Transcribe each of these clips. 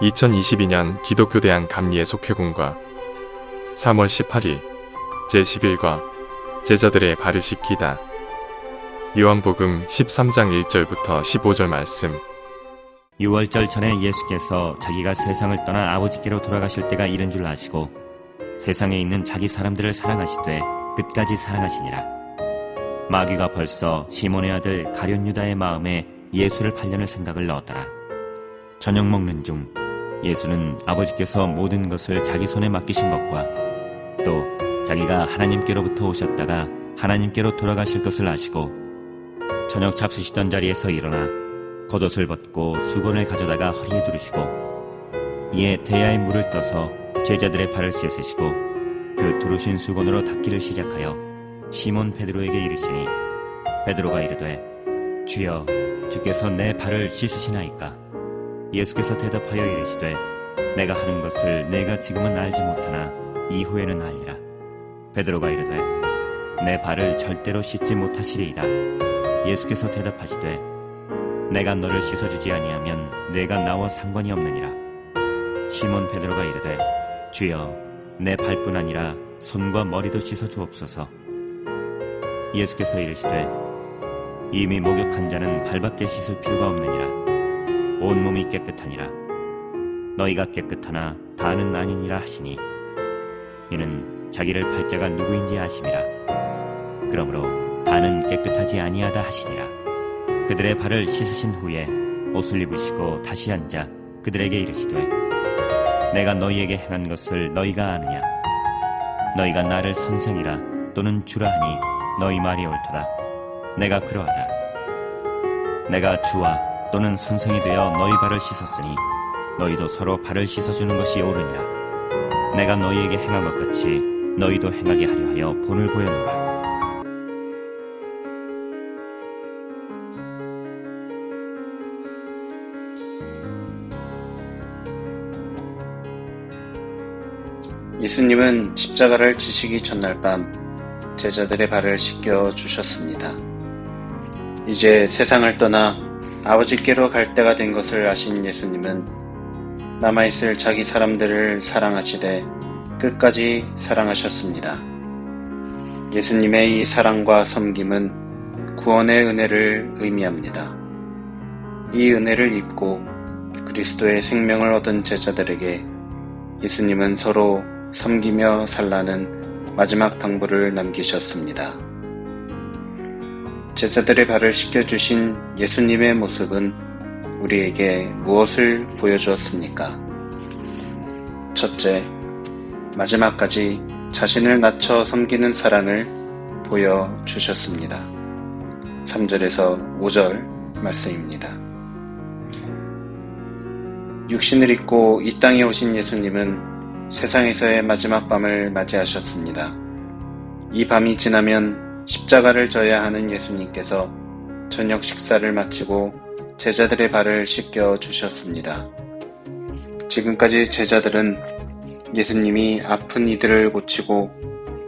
2022년 기독교 대한 감리의 속회군과 3월 18일 제11과 제자들의 발을 씻기다. 요한복음 13장 1절부터 15절 말씀. 6월절 전에 예수께서 자기가 세상을 떠나 아버지께로 돌아가실 때가 이른 줄 아시고 세상에 있는 자기 사람들을 사랑하시되 끝까지 사랑하시니라. 마귀가 벌써 시몬의 아들 가룟 유다의 마음에 예수를 팔려는 생각을 넣었더라. 저녁 먹는 중 예수는 아버지께서 모든 것을 자기 손에 맡기신 것과 또 자기가 하나님께로부터 오셨다가 하나님께로 돌아가실 것을 아시고 저녁 잡수시던 자리에서 일어나 겉옷을 벗고 수건을 가져다가 허리에 두르시고 이에 대야에 물을 떠서 제자들의 발을 씻으시고 그 두르신 수건으로 닦기를 시작하여 시몬 베드로에게 이르시니 베드로가 이르되 주여 주께서 내 발을 씻으시나이까. 예수께서 대답하여 이르시되 내가 하는 것을 내가 지금은 알지 못하나 이후에는 알리라. 베드로가 이르되 내 발을 절대로 씻지 못하시리이다. 예수께서 대답하시되 내가 너를 씻어주지 아니하면 내가 나와 상관이 없느니라. 시몬 베드로가 이르되 주여 내 발뿐 아니라 손과 머리도 씻어주옵소서. 예수께서 이르시되 이미 목욕한 자는 발밖에 씻을 필요가 없느니라. 온몸이 깨끗하니라. 너희가 깨끗하나 다는 아니니라 하시니 이는 자기를 팔 자가 누구인지 아심이라. 그러므로 다는 깨끗하지 아니하다 하시니라. 그들의 발을 씻으신 후에 옷을 입으시고 다시 앉아 그들에게 이르시되 내가 너희에게 행한 것을 너희가 아느냐. 너희가 나를 선생이라 또는 주라 하니 너희 말이 옳도다. 내가 그러하다. 내가 주와 또는 선생이 되어 너희 발을 씻었으니 너희도 서로 발을 씻어주는 것이 옳으니라. 내가 너희에게 행한 것 같이 너희도 행하게 하려 하여 본을 보여노라. 예수님은 십자가를 지시기 전날 밤 제자들의 발을 씻겨 주셨습니다. 이제 세상을 떠나 아버지께로 갈 때가 된 것을 아신 예수님은 남아있을 자기 사람들을 사랑하시되 끝까지 사랑하셨습니다. 예수님의 이 사랑과 섬김은 구원의 은혜를 의미합니다. 이 은혜를 입고 그리스도의 생명을 얻은 제자들에게 예수님은 서로 섬기며 살라는 마지막 당부를 남기셨습니다. 제자들의 발을 씻겨주신 예수님의 모습은 우리에게 무엇을 보여주었습니까? 첫째, 마지막까지 자신을 낮춰 섬기는 사랑을 보여주셨습니다. 3절에서 5절 말씀입니다. 육신을 입고 이 땅에 오신 예수님은 세상에서의 마지막 밤을 맞이하셨습니다. 이 밤이 지나면 십자가를 져야 하는 예수님께서 저녁 식사를 마치고 제자들의 발을 씻겨 주셨습니다. 지금까지 제자들은 예수님이 아픈 이들을 고치고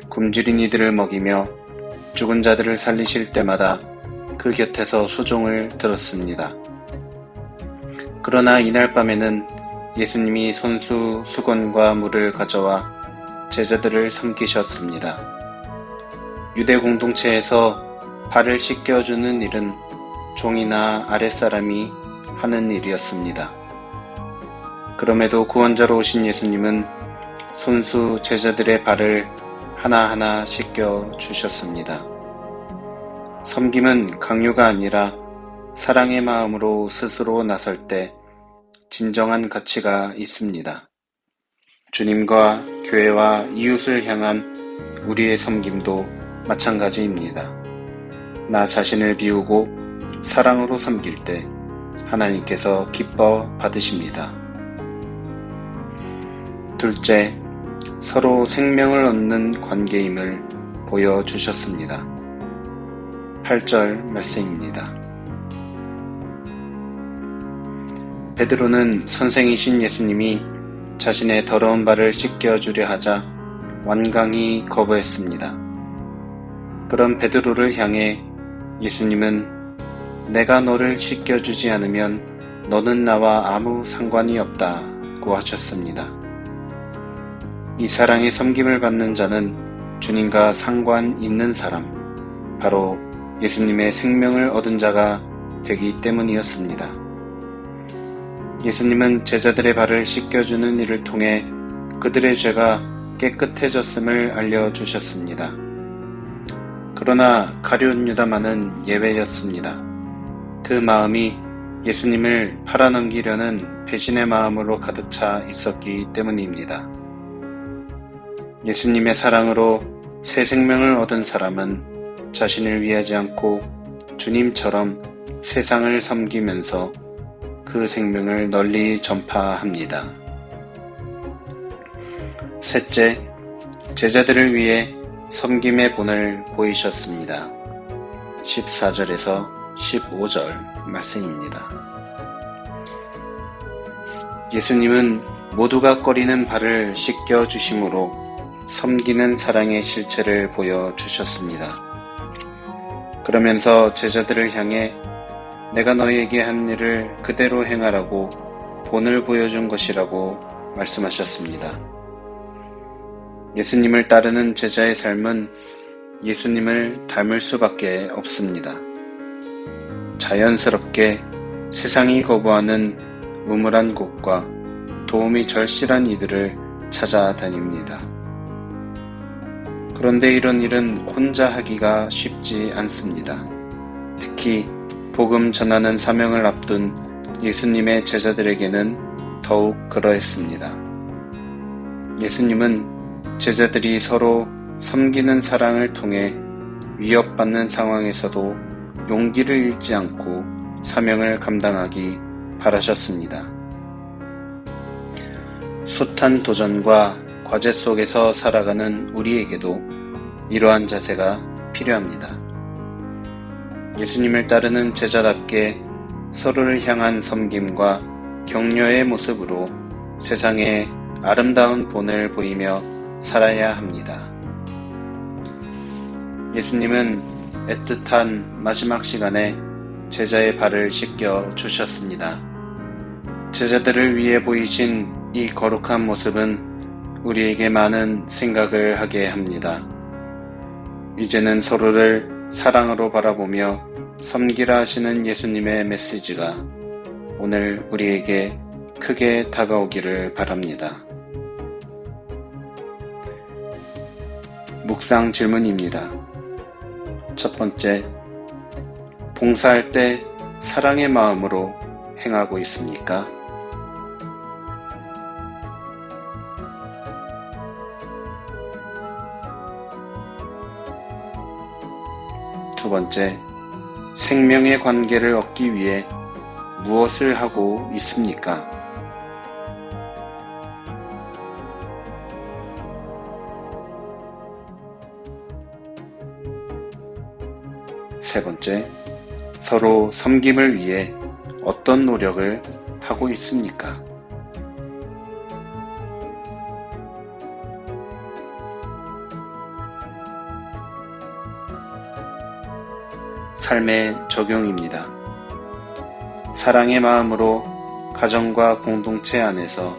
굶주린 이들을 먹이며 죽은 자들을 살리실 때마다 그 곁에서 수종을 들었습니다. 그러나 이날 밤에는 예수님이 손수 수건과 물을 가져와 제자들을 섬기셨습니다. 유대 공동체에서 발을 씻겨주는 일은 종이나 아랫사람이 하는 일이었습니다. 그럼에도 구원자로 오신 예수님은 손수 제자들의 발을 하나하나 씻겨 주셨습니다. 섬김은 강요가 아니라 사랑의 마음으로 스스로 나설 때 진정한 가치가 있습니다. 주님과 교회와 이웃을 향한 우리의 섬김도 마찬가지입니다. 나 자신을 비우고 사랑으로 섬길 때 하나님께서 기뻐 받으십니다. 둘째, 서로 생명을 얻는 관계임을 보여주셨습니다. 8절 말씀입니다. 베드로는 선생이신 예수님이 자신의 더러운 발을 씻겨주려 하자 완강히 거부했습니다. 그런 베드로를 향해 예수님은 내가 너를 씻겨주지 않으면 너는 나와 아무 상관이 없다 요구하셨습니다. 이 사랑의 섬김을 받는 자는 주님과 상관 있는 사람, 바로 예수님의 생명을 얻은 자가 되기 때문이었습니다. 예수님은 제자들의 발을 씻겨주는 일을 통해 그들의 죄가 깨끗해졌음을 알려주셨습니다. 그러나 가룟 유다만은 예외였습니다. 그 마음이 예수님을 팔아넘기려는 배신의 마음으로 가득 차 있었기 때문입니다. 예수님의 사랑으로 새 생명을 얻은 사람은 자신을 위하지 않고 주님처럼 세상을 섬기면서 그 생명을 널리 전파합니다. 셋째, 제자들을 위해 섬김의 본을 보이셨습니다. 14절에서 15절 말씀입니다. 예수님은 모두가 꺼리는 발을 씻겨 주심으로 섬기는 사랑의 실체를 보여주셨습니다. 그러면서 제자들을 향해 내가 너희에게 한 일을 그대로 행하라고 본을 보여준 것이라고 말씀하셨습니다. 예수님을 따르는 제자의 삶은 예수님을 닮을 수밖에 없습니다. 자연스럽게 세상이 거부하는 우물한 곳과 도움이 절실한 이들을 찾아다닙니다. 그런데 이런 일은 혼자 하기가 쉽지 않습니다. 특히 복음 전하는 사명을 앞둔 예수님의 제자들에게는 더욱 그러했습니다. 예수님은 제자들이 서로 섬기는 사랑을 통해 위협받는 상황에서도 용기를 잃지 않고 사명을 감당하기 바라셨습니다. 숱한 도전과 과제 속에서 살아가는 우리에게도 이러한 자세가 필요합니다. 예수님을 따르는 제자답게 서로를 향한 섬김과 격려의 모습으로 세상에 아름다운 본을 보이며 살아야 합니다. 예수님은 애틋한 마지막 시간에 제자의 발을 씻겨 주셨습니다. 제자들을 위해 보이신 이 거룩한 모습은 우리에게 많은 생각을 하게 합니다. 이제는 서로를 사랑으로 바라보며 섬기라 하시는 예수님의 메시지가 오늘 우리에게 크게 다가오기를 바랍니다. 묵상 질문입니다. 첫 번째, 봉사할 때 사랑의 마음으로 행하고 있습니까? 두 번째, 생명의 관계를 얻기 위해 무엇을 하고 있습니까? 세 번째, 서로 섬김을 위해 어떤 노력을 하고 있습니까? 삶의 적용입니다. 사랑의 마음으로 가정과 공동체 안에서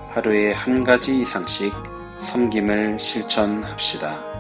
하루에 한 가지 이상씩 섬김을 실천합시다.